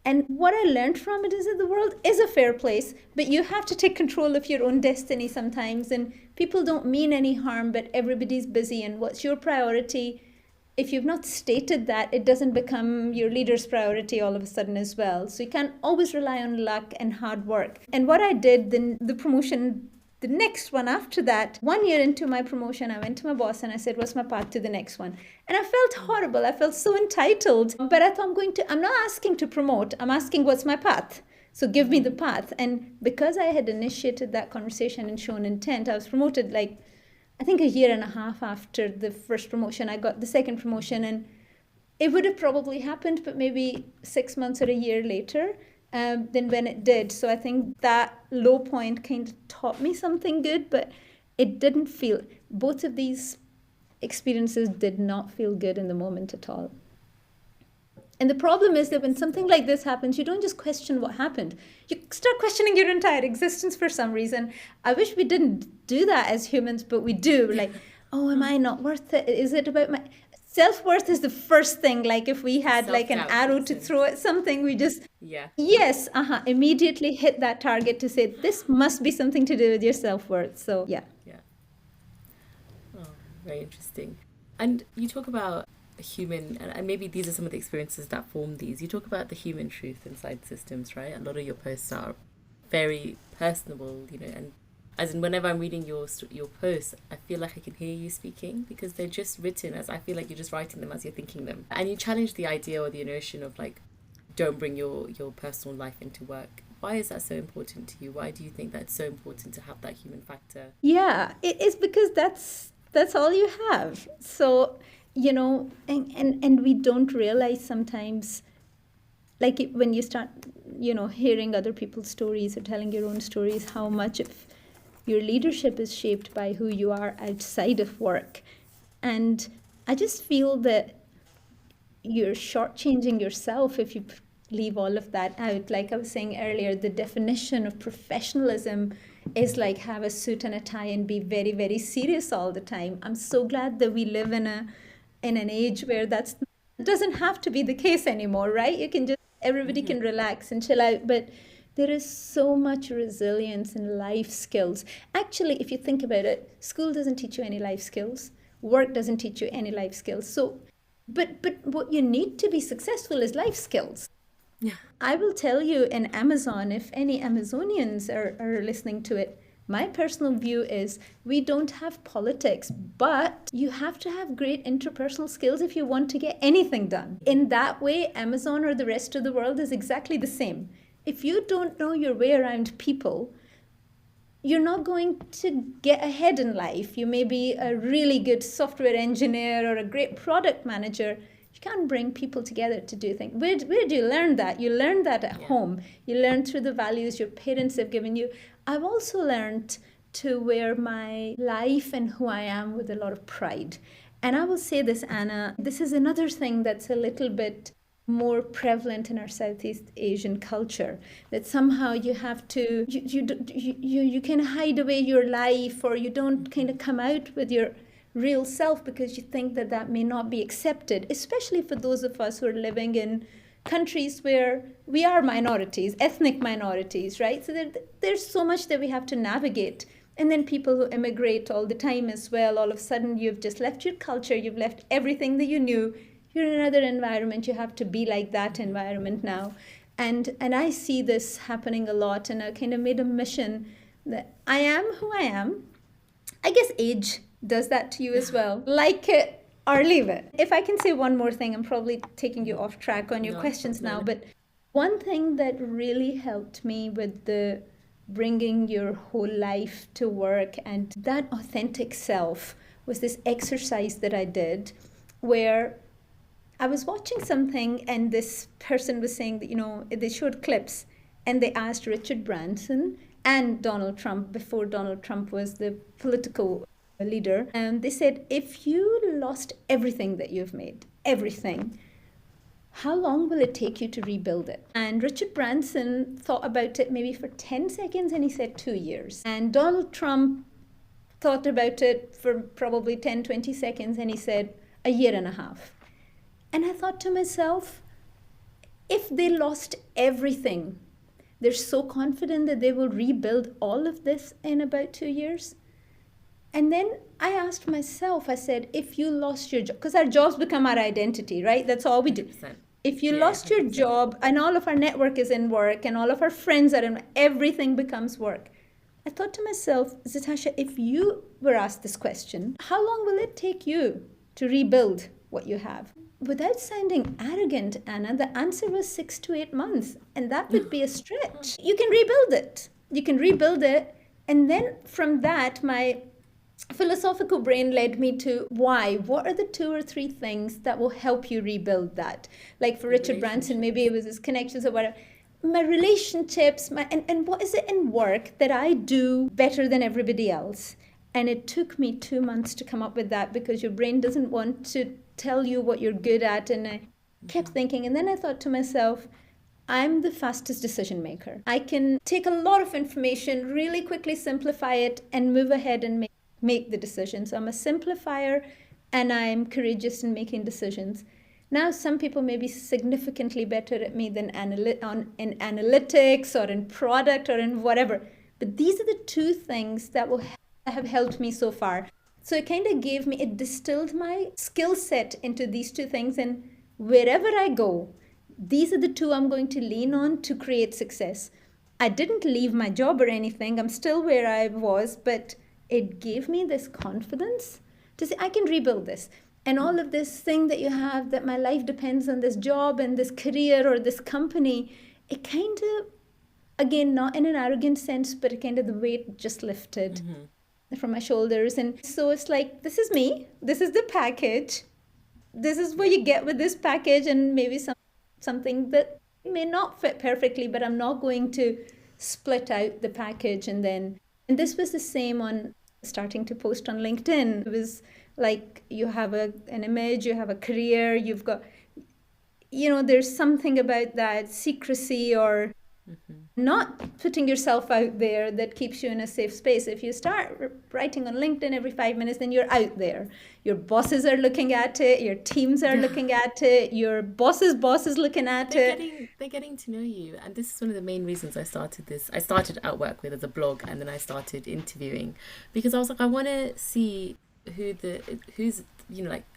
And what I learned from it is that the world is a fair place, but you have to take control of your own destiny sometimes. And people don't mean any harm, but everybody's busy. And what's your priority? If you've not stated that, it doesn't become your leader's priority all of a sudden as well. So you can't always rely on luck and hard work. And what I did, then the promotion, the next one after that, 1 year into my promotion, I went to my boss and I said, what's my path to the next one? And I felt horrible. I felt so entitled. But I thought, I'm not asking to promote. I'm asking, what's my path? So give me the path. And because I had initiated that conversation and shown intent, I was promoted I think a year and a half after the first promotion. I got the second promotion, and it would have probably happened, but maybe 6 months or a year later than when it did. So I think that low point kind of taught me something good, but it didn't feel, both of these experiences did not feel good in the moment at all. And the problem is that when something like this happens, you don't just question what happened. You start questioning your entire existence for some reason. I wish we didn't do that as humans, but we do. Like, am I not worth it? Is it about my... Self-worth is the first thing. Like if we had an arrow to throw at something, we just... Yes, immediately hit that target to say, this must be something to do with your self-worth. So, yeah. Oh, very interesting. And you talk about human, and maybe these are some of the experiences that form these. You talk about the human truth inside systems, right? A lot of your posts are very personable, and as in whenever I'm reading your posts, I feel like I can hear you speaking, because they're just written as, I feel like you're just writing them as you're thinking them. And you challenge the idea or the notion of don't bring your personal life into work. Why is that so important to you? Why do you think that's so important to have that human factor? Yeah, it is, because that's all you have. So and we don't realize sometimes, when you start, hearing other people's stories or telling your own stories, how much of your leadership is shaped by who you are outside of work. And I just feel that you're shortchanging yourself if you leave all of that out. Like I was saying earlier, the definition of professionalism is like have a suit and a tie and be very, very serious all the time. I'm so glad that we live in an age where that's it doesn't have to be the case anymore, right? You can just everybody can relax and chill out, but there is so much resilience in life skills. Actually, if you think about it, school doesn't teach you any life skills. Work doesn't teach you any life skills. So but what you need to be successful is life skills. Yeah. I will tell you in Amazon, if any Amazonians are listening to it, my personal view is we don't have politics, but you have to have great interpersonal skills if you want to get anything done. In that way, Amazon or the rest of the world is exactly the same. If you don't know your way around people, you're not going to get ahead in life. You may be a really good software engineer or a great product manager. You can't bring people together to do things. Where do you learn that? You learn that at home. You learn through the values your parents have given you. I've also learned to wear my life and who I am with a lot of pride. And I will say this, Anna, this is another thing that's a little bit more prevalent in our Southeast Asian culture, that somehow you have to you can hide away your life, or you don't kind of come out with your real self because you think that that may not be accepted, especially for those of us who are living in countries where we are minorities, ethnic minorities, right? So there's so much that we have to navigate. And then people who immigrate all the time as well, all of a sudden you've just left your culture, you've left everything that you knew. You're in another environment, you have to be like that environment now. And I see this happening a lot, and I kind of made a mission that I am who I am. I guess age does that to you as well. Like it or leave it. If I can say one more thing, I'm probably taking you off track on your questions now, but one thing that really helped me with the bringing your whole life to work and that authentic self was this exercise that I did where I was watching something and this person was saying that, they showed clips and they asked Richard Branson and Donald Trump, before Donald Trump was the political leader, and they said, if you lost everything that you've made, everything, how long will it take you to rebuild it? And Richard Branson thought about it maybe for 10 seconds and he said 2 years. And Donald Trump thought about it for probably 10, 20 seconds and he said a year and a half. And I thought to myself, if they lost everything, they're so confident that they will rebuild all of this in about 2 years. And then I asked myself, I said, if you lost your job, because our jobs become our identity, right? That's all we do. 100%. If you lost your job and all of our network is in work and all of our friends are in, everything becomes work. I thought to myself, Zertashia, if you were asked this question, how long will it take you to rebuild what you have? Without sounding arrogant, Anna, the answer was 6 to 8 months. And that would be a stretch. You can rebuild it. You can rebuild it. And then from that, my philosophical brain led me to why. What are the 2 or 3 things that will help you rebuild that? Like for Richard Branson, maybe it was his connections or whatever. My relationships, and what is it in work that I do better than everybody else? And it took me 2 months to come up with that because your brain doesn't want to tell you what you're good at. And I kept thinking, and then I thought to myself, I'm the fastest decision maker. I can take a lot of information, really quickly simplify it, and move ahead and make the decisions. I'm a simplifier, and I'm courageous in making decisions. Now, some people may be significantly better at me than in analytics or in product or in whatever. But these are the 2 things that have helped me so far. So it distilled my skill set into these 2 things. And wherever I go, these are the 2 I'm going to lean on to create success. I didn't leave my job or anything. I'm still where I was, but it gave me this confidence to say, I can rebuild this. And all of this thing that you have, that my life depends on this job and this career or this company, it kind of, again, not in an arrogant sense, but it kind of the weight just lifted from my shoulders. And so it's like, this is me. This is the package. This is what you get with this package, and maybe something that may not fit perfectly, but I'm not going to split out the package. And this was the same on starting to post on LinkedIn. It was like you have an image, you have a career, you've got, there's something about that secrecy or not putting yourself out there that keeps you in a safe space. If you start writing on LinkedIn every 5 minutes, then you're out there. Your bosses are looking at it, your teams are looking at it, your boss's boss is looking at it. They're getting to know you, and this is one of the main reasons I started this. I started Outwork with as a blog, and then I started interviewing because I was like, I want to see who's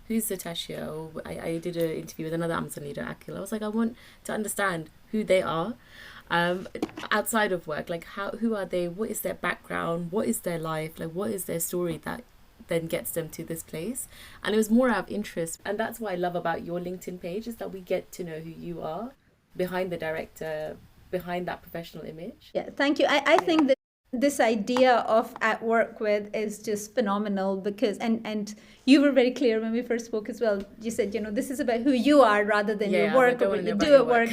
who's Zertashia. Or I did an interview with another Amazon leader, Akil. I was like, I want to understand who they are, outside of work. Like, who are they? What is their background? What is their life? Like, what is their story that then gets them to this place? And it was more out of interest, and that's what I love about your LinkedIn page, is that we get to know who you are behind the director, behind that professional image. Yeah, thank you. I think that this idea of at work with is just phenomenal because and you were very clear when we first spoke as well. You said, this is about who you are rather than your work or what you do at work.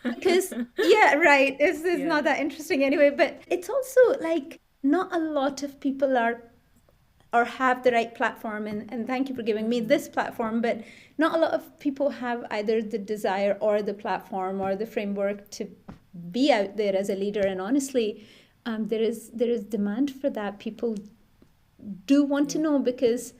Because right, it's not that interesting anyway. But it's also like not a lot of people are or have the right platform, and thank you for giving me this platform, but not a lot of people have either the desire or the platform or the framework to be out there as a leader. And honestly, there is demand for that. People do want to know, because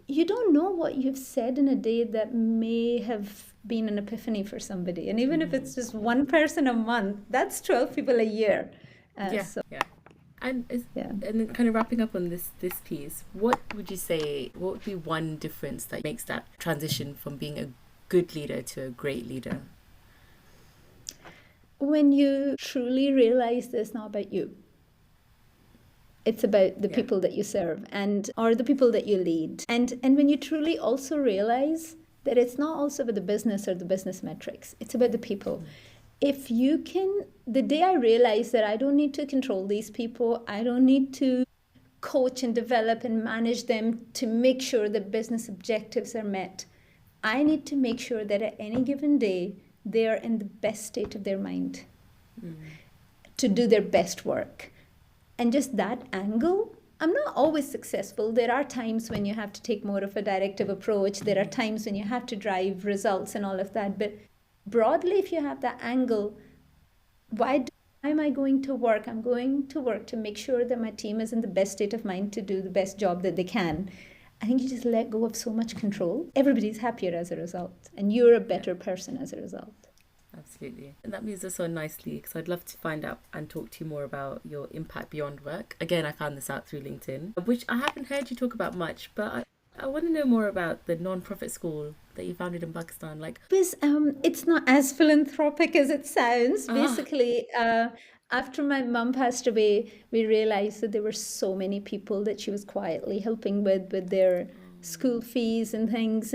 you don't know what you've said in a day that may have been an epiphany for somebody. And even if it's just one person a month, that's 12 people a year. And then kind of wrapping up on this piece, what would you say, what would be one difference that makes that transition from being a good leader to a great leader? When you truly realize that it's not about you. It's about the people that you serve or the people that you lead. And when you truly also realize that it's not also about the business or the business metrics, it's about the people. If you can, the day I realized that I don't need to control these people, I don't need to coach and develop and manage them to make sure that business objectives are met. I need to make sure that at any given day, they are in the best state of their mind to do their best work. And just that angle, I'm not always successful. There are times when you have to take more of a directive approach. There are times when you have to drive results and all of that. But broadly, if you have that angle, why am I going to work? I'm going to work to make sure that my team is in the best state of mind to do the best job that they can. I think you just let go of so much control. Everybody's happier as a result, and you're a better person as a result. Absolutely. And that moves us on nicely, because I'd love to find out and talk to you more about your impact beyond work. Again, I found this out through LinkedIn, which I haven't heard you talk about much, but I want to know more about the non-profit school that you founded in Pakistan. Because it's not as philanthropic as it sounds. Basically, after my mum passed away, we realized that there were so many people that she was quietly helping with their school fees and things.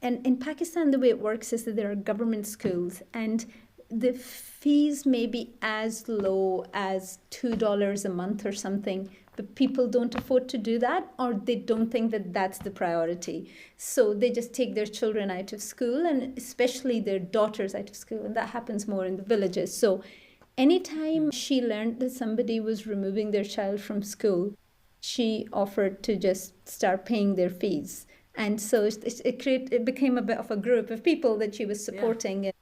And in Pakistan, the way it works is that there are government schools, and the fees may be as low as $2 a month or something, but people don't afford to do that, or they don't think that that's the priority. So they just take their children out of school, and especially their daughters out of school, and that happens more in the villages. So anytime she learned that somebody was removing their child from school, she offered to just start paying their fees. And so it became a bit of a group of people that she was supporting. And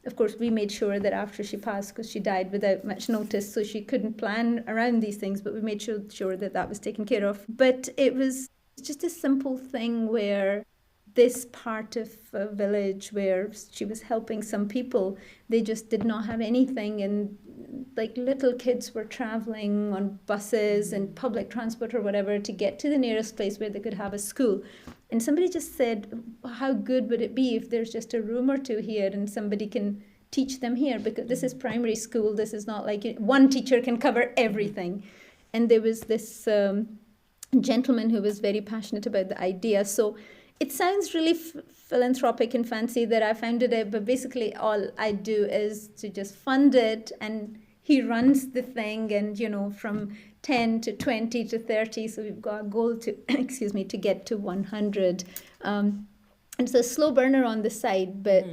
of course, we made sure that after she passed, because she died without much notice, so she couldn't plan around these things, but we made sure that that was taken care of. But it was just a simple thing where this part of a village where she was helping some people, they just did not have anything, and like little kids were traveling on buses and public transport or whatever to get to the nearest place where they could have a school. And somebody just said, how good would it be if there's just a room or two here and somebody can teach them here, because this is primary school. This is not like one teacher can cover everything. And there was this gentleman who was very passionate about the idea. So it sounds really philanthropic and fancy that I founded it, but basically all I do is to just fund it, and he runs the thing, and from 10 to 20 to 30, so we've got a goal to to get to 100. And it's a slow burner on the side, but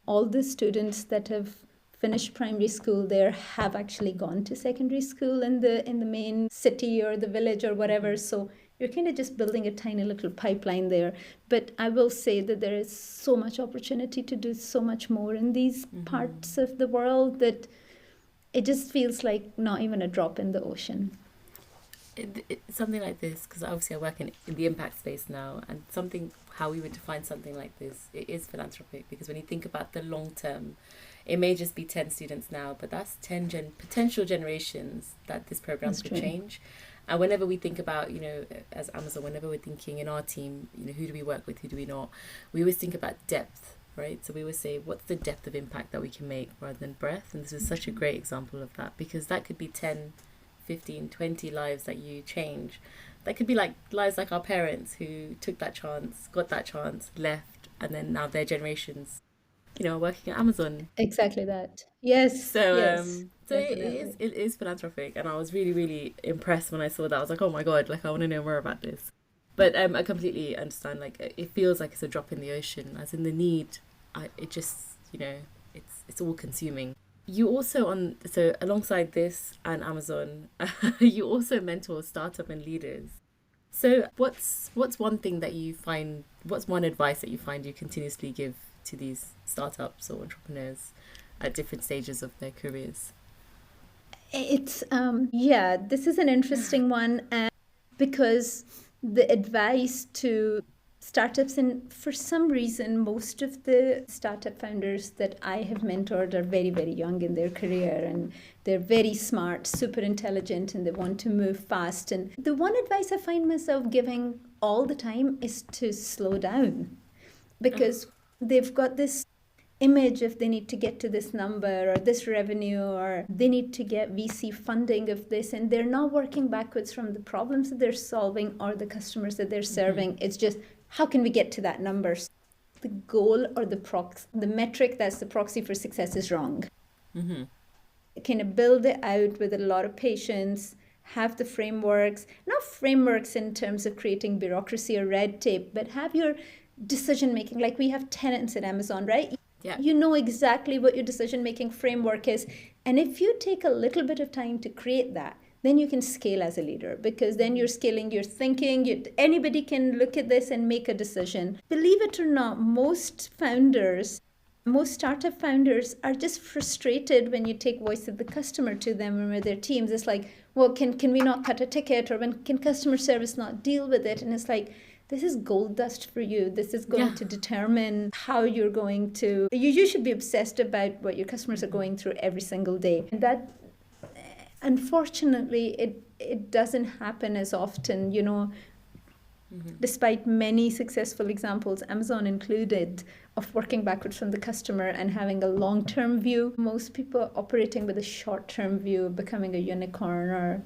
all the students that have finished primary school there have actually gone to secondary school in the main city or the village or whatever. So you're kind of just building a tiny little pipeline there. But I will say that there is so much opportunity to do so much more in these parts of the world that it just feels like not even a drop in the ocean. Something like this, because obviously I work in the impact space now, and something, how we would define something like this, it is philanthropic, because when you think about the long term, it may just be 10 students now, but that's 10 potential generations that this program could change. And whenever we think about, you know, as Amazon, whenever we're thinking in our team, you know, who do we work with, who do we not, we always think about depth, right? So we always say, what's the depth of impact that we can make rather than breadth? And this is such a great example of that, because that could be 10, 15, 20 lives that you change. That could be like lives like our parents who took that chance, got that chance, left, and then now their generations, you know, are working at Amazon. Exactly that. Yes. So, yes. so it is philanthropic, and I was really, really impressed when I saw that. I was like, oh my God, like I want to know more about this. But I completely understand. Like it feels like it's a drop in the ocean, as in the need. It just, you know, it's all consuming. You also so alongside this and Amazon, you also mentor startup and leaders. So what's one thing that you find, what's one advice that you find you continuously give to these startups or entrepreneurs at different stages of their careers? It's this is an interesting one, because the advice to startups, and for some reason most of the startup founders that I have mentored are very, very young in their career, and they're very smart, super intelligent, and they want to move fast. And the one advice I find myself giving all the time is to slow down, because they've got this image if they need to get to this number or this revenue, or they need to get VC funding of this, and they're not working backwards from the problems that they're solving or the customers that they're serving. It's just, how can we get to that number? The goal or the metric that's the proxy for success is wrong. Kind of build it out with a lot of patience, have the frameworks, not frameworks in terms of creating bureaucracy or red tape, but have your decision making. Like we have tenants at Amazon, right? Yeah. You know exactly what your decision making framework is. And if you take a little bit of time to create that, then you can scale as a leader, because then you're scaling your thinking. Anybody can look at this and make a decision. Believe it or not, most startup founders are just frustrated when you take voice of the customer to them and with their teams. It's like, well, can we not cut a ticket, or when can customer service not deal with it? And it's like, this is gold dust for you. This is going to determine how you're going to... You should be obsessed about what your customers are going through every single day. And that, unfortunately, it doesn't happen as often, you know. Despite many successful examples, Amazon included, of working backwards from the customer and having a long-term view. Most people are operating with a short-term view, becoming a unicorn or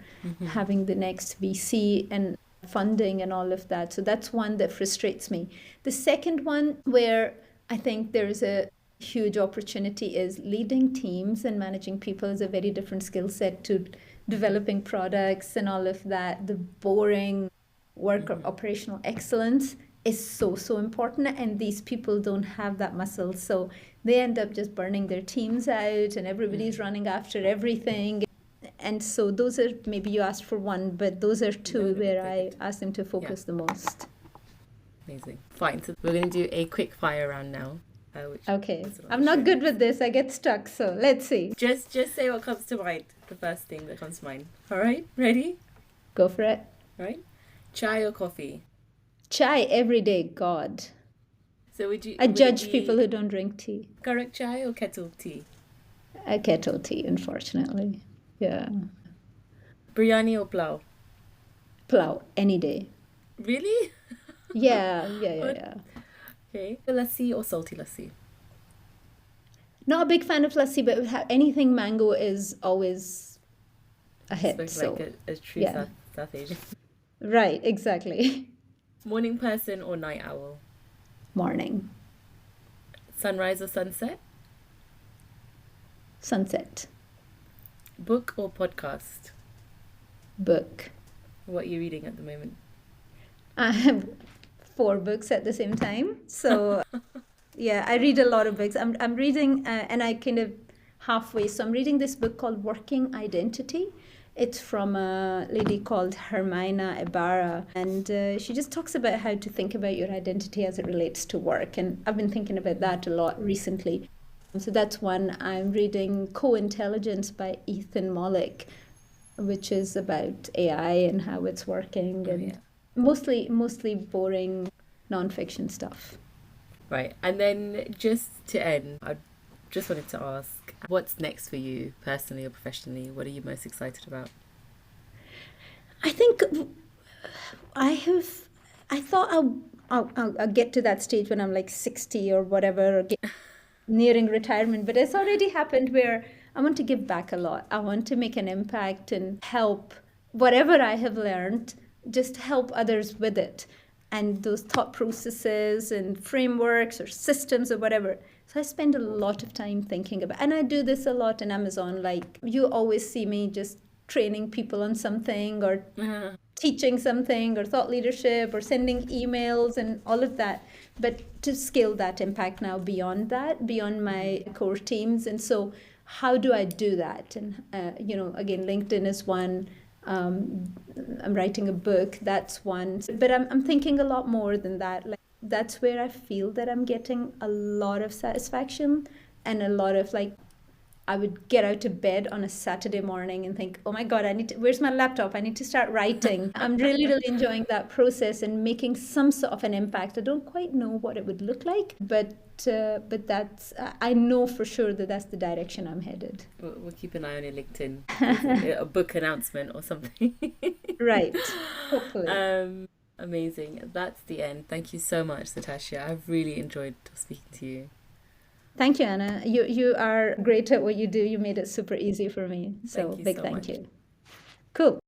having the next VC and funding and all of that. So that's one that frustrates me. The second one, where I think there's a huge opportunity, is leading teams and managing people is a very different skill set to developing products and all of that. The boring work of operational excellence is so important, and these people don't have that muscle, so they end up just burning their teams out, and everybody's running after everything. And so those are, maybe you asked for one, but those are two where I asked them to focus the most. Amazing. Fine. So we're going to do a quick fire round now. Okay. I'm not good with this. I get stuck. So let's see. Just say what comes to mind. The first thing that comes to mind. All right. Ready? Go for it. All right. Chai or coffee? Chai every day. God. So I judge people who don't drink tea. Correct chai or kettle tea? A kettle tea, unfortunately. Yeah. Biryani or pulao? Pulao, any day. Really? Yeah. Okay. Lassi or salty lassi? Not a big fan of lassi, but anything mango is always a hit. So like a true South Asian. Right, exactly. Morning person or night owl? Morning. Sunrise or sunset? Sunset. Book or podcast? Book. What are you reading at the moment? I have 4 books at the same time. So, yeah, I read a lot of books. I'm reading, and I kind of halfway. So I'm reading this book called Working Identity. It's from a lady called Hermina Ibarra, and she just talks about how to think about your identity as it relates to work. And I've been thinking about that a lot recently. So that's one. I'm reading Co-Intelligence by Ethan Mollick, which is about AI and how it's working, and mostly boring nonfiction stuff. Right. And then just to end, I just wanted to ask, what's next for you personally or professionally? What are you most excited about? I think I thought I'll get to that stage when I'm like 60 or whatever, or nearing retirement, but it's already happened where I want to give back a lot. I want to make an impact and help whatever I have learned, just help others with it. And those thought processes and frameworks or systems or whatever. So I spend a lot of time thinking about, and I do this a lot in Amazon. Like you always see me just training people on something or teaching something or thought leadership or sending emails and all of that, but to scale that impact now beyond that, beyond my core teams. And so how do I do that? And again, LinkedIn is one. I'm writing a book, that's one, but I'm thinking a lot more than that. Like that's where I feel that I'm getting a lot of satisfaction and a lot of like, I would get out of bed on a Saturday morning and think, oh my God, where's my laptop? I need to start writing. I'm really, really enjoying that process and making some sort of an impact. I don't quite know what it would look like, but that's, I know for sure that that's the direction I'm headed. We'll keep an eye on your LinkedIn, a book announcement or something. Right, hopefully. Amazing. That's the end. Thank you so much, Zertashia. I've really enjoyed speaking to you. Thank you, Anna. You are great at what you do. You made it super easy for me. So Thank you big so thank much. you. Cool.